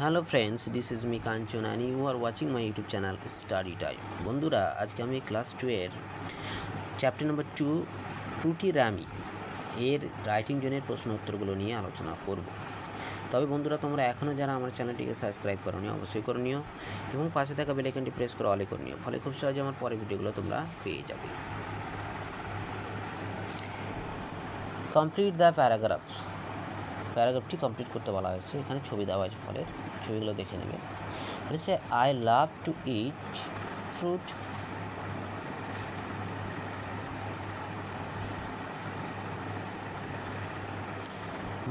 Hello friends, this is me Kanchan and you are watching my YouTube channel study time. বন্ধুরা, আজকে আমি class 2 chapter number 2 ফ্রুটি রামি এর রাইটিং জোনের প্রশ্ন উত্তরগুলো নিয়ে আলোচনা করব। তবে বন্ধুরা, তোমরা এখনও যারা আমার চ্যানেলটিকে সাবস্ক্রাইব করোনি অবশ্যই করে নিও এবং পাশে থাকা বেল আইকনটি প্রেস করে অলে করে নিও, ফলে খুব সহজে আমার পরের ভিডিওগুলো তোমরা পেয়ে যাবে। কমপ্লিট দ্য প্যারাগ্রাফটি কমপ্লিট করতে বলা হয়েছে। এখানে ছবি দেওয়া হয়েছে, ফলের ছবিগুলো দেখে নেবে। বলেছে I love to eat fruit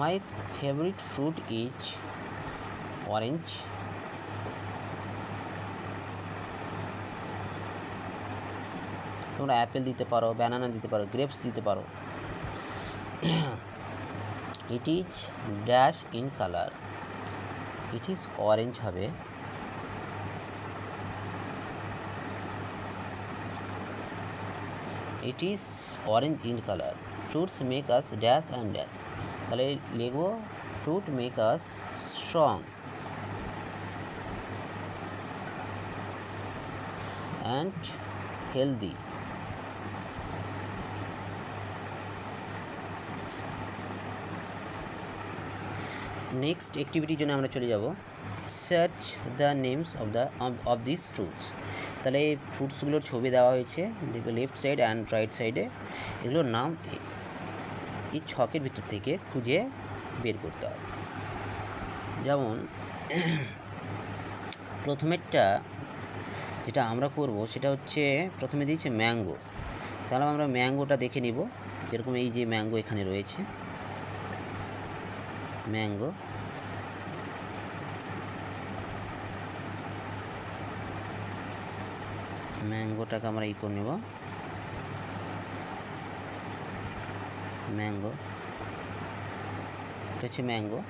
my favourite fruit is orange. তোমরা অ্যাপেল দিতে পারো, ব্যানানা দিতে পারো, গ্রেপস দিতে পারো। It is dash in colour, it is orange হবে। It is orange in colour. Fruits make us dash and dash, তাহলে লিখবো fruit make us strong and healthy. Next অ্যাক্টিভিটির জন্য আমরা চলে যাব। Search the names of this fruits. তাহলে এই ফ্রুটসগুলোর ছবি দেওয়া হয়েছে, দেখবে লেফট সাইড অ্যান্ড রাইট সাইডে। এগুলোর নাম এই ছকের ভিতর থেকে খুঁজে বের করতে হবে। যেমন প্রথমেরটা যেটা আমরা করব সেটা হচ্ছে, প্রথমে দিয়েছে ম্যাঙ্গো। তাহলে আমরা ম্যাঙ্গোটা দেখে নিব। যেরকম এই যে ম্যাঙ্গো এখানে রয়েছে, ম্যাঙ্গো। ম্যাঙ্গোটাকে আমরা ই করে নেব, ম্যাঙ্গো, এটা হচ্ছে ম্যাঙ্গো।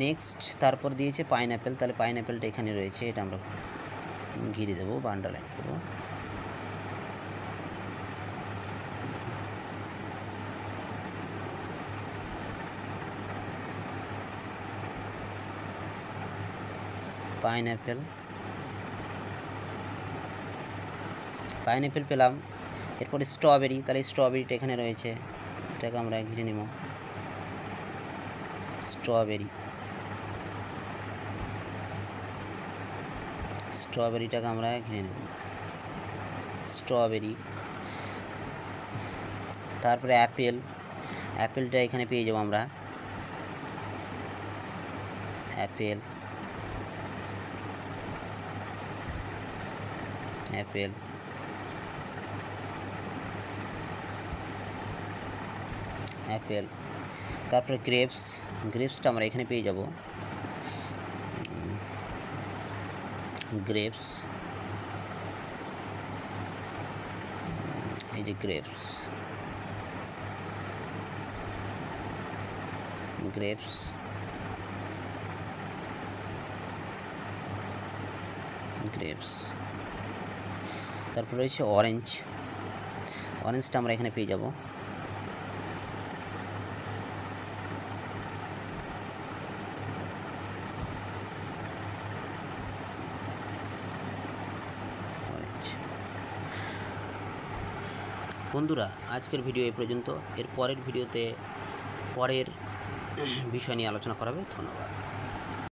নেক্সট তারপর দিয়েছে পাইনঅ্যাপেল। তাহলে পাইনঅ্যাপেলটা এখানে রয়েছে, এটা আমরা ঘিরে দেবো বা আন্ডারলাইন করবো। পাইনঅ্যাপেল, পাইনঅ্যাপেল পেলাম। এরপরে স্ট্রবেরি, তাহলে স্ট্রবেরিটা এখানে রয়েছে, এটাকে আমরা ঘিরে নেব, স্ট্রবেরি। স্ট্রবেরিটাকে আমরা ঘিরে নেব, স্ট্রবেরি। তারপরে অ্যাপেল, অ্যাপেলটা এখানে পেয়ে যাবো আমরা, অ্যাপেল, অ্যাপেল। অ্যাপেল। তারপরে গ্রেপস, গ্রেপসটা আমরা এখানে পেয়ে যাব, গ্রেপস, এই যে গ্রেপস, গ্রেপস। গ্রেপস। তারপর রয়েছে অরেঞ্জ, অরেঞ্জটা আমরা এখানে পেয়ে যাব, বন্ধুরা, আজকের ভিডিও এই পর্যন্ত। এর পরের ভিডিওতে পরের বিষয় নিয়ে আলোচনা করা হবে। ধন্যবাদ।